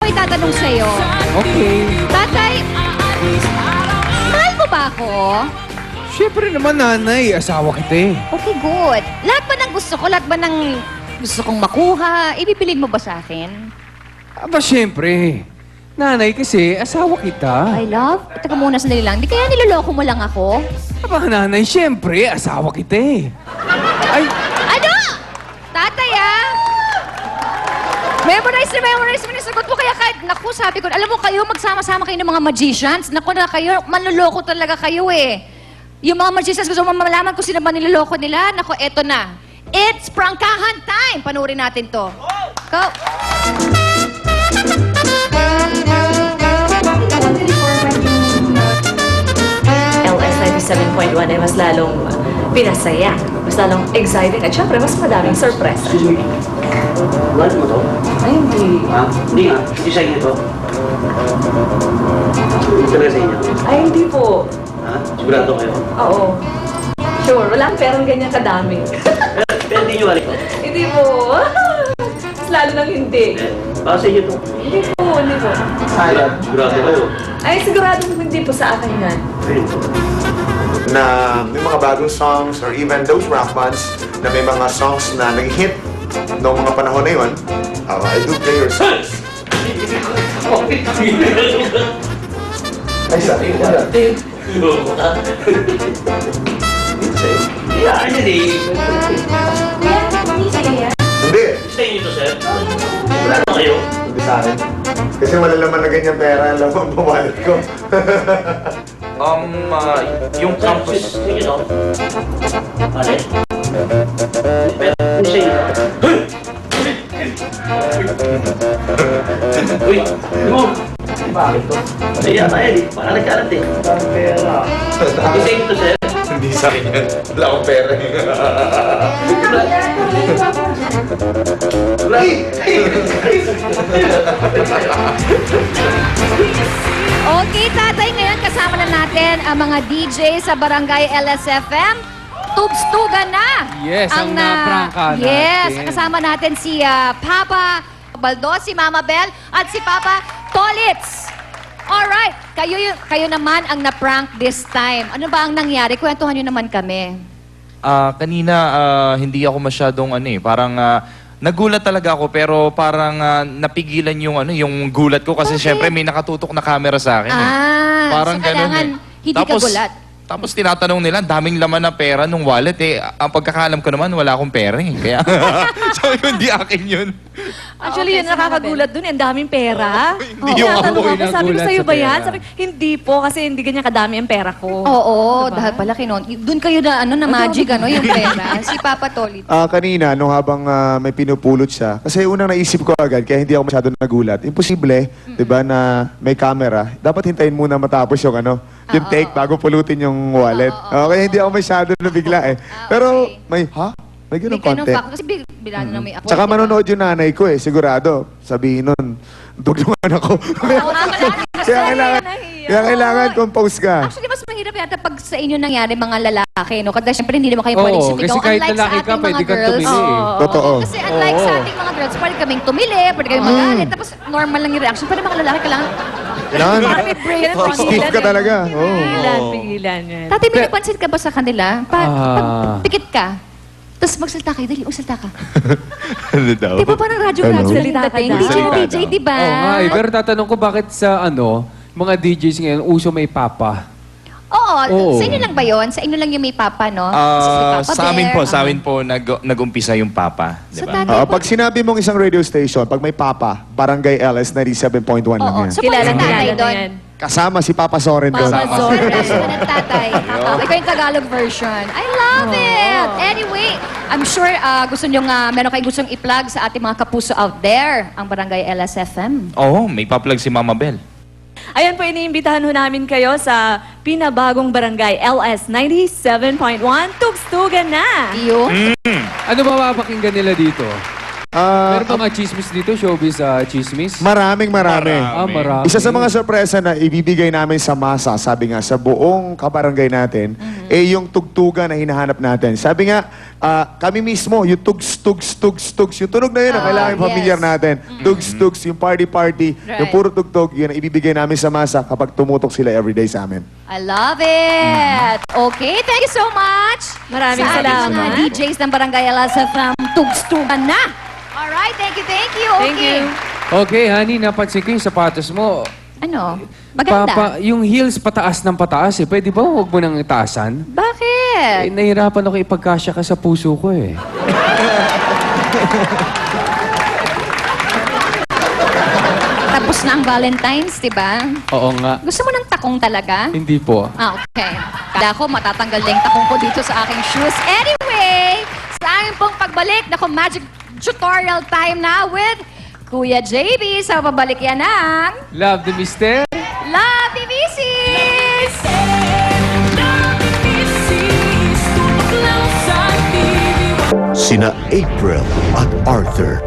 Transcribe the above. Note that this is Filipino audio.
may tatanong sa'yo. Okay. Tatay, mahal mo ba ako? Siyempre naman, nanay. Asawa kita eh. Okay, good. Lahat ba ng gusto ko, lahat ba ng gusto kong makuha, ibibilin mo ba sa akin? Aba, siyempre. Nanay kasi, asawa kita. I love? Teka muna, sandali lang. Di kaya niloloko mo lang ako? Aba, nanay, siyempre, asawa kita eh. Ay, Ano? Tatay, ah! Memorize mo yung sagot mo. Kaya kahit, naku, sabi ko, alam mo kayo, magsama-sama kayo ng mga magicians. Naku na kayo, manloloko talaga kayo eh. Yung mga magicians, gusto mo malaman kung sino ba niloloko nila? Naku, eto na. It's prangkahan time! Panurin natin to. Go! LS 97.1 ay mas lalong pinasaya, mas lalong exciting, at syempre mas madaming surprise. Wala mo to? Ay, hindi. Ha? Hindi nga. Hindi sa inyo to. Hindi talaga sa inyo. Ay, hindi po. Ha? Sigurado kayo? Oo. Sure, walang perang ganyan kadami. Pero hindi nyo wali ko. Hindi po. Mas lalo nang hindi. Baka sa inyo to. Hindi po, hindi po. Sigurado kayo. Ay, sigurado hindi po sa akin yan. Ayun po. Na may mga bagong songs or even those rock bands na may mga songs na nag-hit noong mga panahon na yun, I do play your songs. Ay, sorry. Wala. Loko ka. Kailangan yan eh. Hindi. Sa inyo to, sir? Sigurado kayo? Hindi sa akin. Kasi malalaman na ganyan pera, alam mo, bawalit ko. Yung campus. Sa inyo to? Pare? Pero hindi sa inyo to. Uy! Ano mo? Bakit to? Kasi yata yan eh. Baka nagkarat eh. Pera. Hindi sa inyo to, sir? Hindi sa akin yan. Wala akong pera. Okay, tatay, ngayon kasama na natin ang mga DJ sa Barangay LSFM. Tugstugan na! Yes, ang naprangka natin. Yes, kasama natin si Papa Baldo, si Mama Bel, at si Papa Tolitz. Alright, kayo naman ang na-prank this time. Ano ba ang nangyari? Kwentuhan nyo naman kami. Kanina, hindi ako masyadong parang nagulat talaga ako pero parang napigilan yung gulat ko kasi Bakit? syempre may nakatutok na camera sa akin. Parang so kailangan hindi ka gulat. Tapos tinatanong nila, daming laman na pera nung wallet eh. Ang pagkakaalam ko naman, wala akong pera eh. Kaya, sabi ko, hindi akin yun. Actually, Okay, yun nakakagulat dun. Ang daming pera. Hindi yung Tinatanong ako ako, sabi ko nagulat sa'yo sa ba yan? pera. Sabi, hindi po, kasi hindi ganyan kadami ang pera ko. Oo, Diba? dahil pala kinon. Doon kayo na magic yung pera. Si Papa Tolitz. Kanina, nung habang may pinupulot siya, kasi unang naisip ko agad, kaya hindi ako masyado nagulat. Imposible, di ba, na may camera. Dapat hintayin muna matapos yung yung take bago pulutin yung wallet. Kaya hindi ako masyado nabigla eh. Pero may, may ganun May ganun konti. fact. Kasi bila na may ako. Tsaka manonood yung nanay ko eh, sigurado. Sabihin nun, tulungan ako. kaya kailangan compose ka. Actually, mas mahirap yata pag sa inyo nangyari mga lalaki, no? Kasi syempre hindi naman kayo pwedeng Oo, sumigaw. kasi kahit Unlike sa lalaki ka, ating mga pwede kang girls. tumili eh. Totoo. Kasi unlike sa ating mga girls, pwede kaming tumili, pwede kaming magalit, tapos normal lang yung reaction. Pero mga lalaki, kailangan Kailangan. May brain on Stiff ka talaga. Oo. Pigilan yan. Tatay, may napansin ka ba sa kanila? Pag Ah. pikit ka, tapos magsalita kayo, dali, magsalita ka. Ano daw? Di ba parang radyo-radyo Hello? yung dating? Salita DJ, ka DJ, di ba? Oo nga eh. Pero tatanong ko bakit sa mga DJs ngayon, uso may papa. Oo, Oo. sa inyo lang ba yun? Sa inyo lang yung may papa, no? Si Papa Sa amin Bear, po, sa amin po nag-umpisa yung papa. So, Diba? tatay, Pag sinabi mong isang radio station, pag may papa, Barangay LS 97.1 lang Oo, yan. so paano si tatay doon? Kasama si Papa Soren doon. Papa Zoran ng tatay. Ikaw yung Tagalog version. I love it! Anyway, I'm sure gusto nyo meron kayong gustong i-plug sa ating mga kapuso out there, ang Barangay LSFM. Oo, may pa-plug si Mama Bel. Ayan po, iniimbitahan ho namin kayo sa pinabagong barangay LS 97.1. Tugstugan na! Iyo. Ano ba mapakinggan nila dito? Meron ba mga chismis dito? Showbiz chismis? Marami. Marami. Isa sa mga sorpresa na ibibigay namin sa masa, sabi nga, sa buong kabarangay natin, eh yung tugtugan na hinahanap natin. Sabi nga, kami mismo, yung tugs, yung tunog na yun, ang kailangan yes. familiar natin. Tugs, yung party, yung Right. puro tugtog, yun ang ibibigay namin sa masa kapag tumutok sila everyday sa amin. I love it! Okay, thank you so much! Maraming sa ating salamat. mga DJs ng Barangay Alasa from Tugstugan na! Alright, thank you, thank you. Okay. Thank you. Okay, honey, napansin ko yung sapatos mo. Ano? Maganda. Yung heels pataas ng pataas eh. Pwede ba huwag mo nang itaasan? Bakit? Nahirapan ako ipagkasya ka sa puso ko eh. Tapos na ang Valentine's, di ba? Oo nga. Gusto mo ng takong talaga? Hindi po. Okay. Kala ko matatanggal na yung takong ko dito sa aking shoes. Anyway, sa aking pong pagbalik, naku, magic tutorial time na with Kuya JB sa pabalik yan ng Love the Mister. Love TVCs! Sina April at Arthur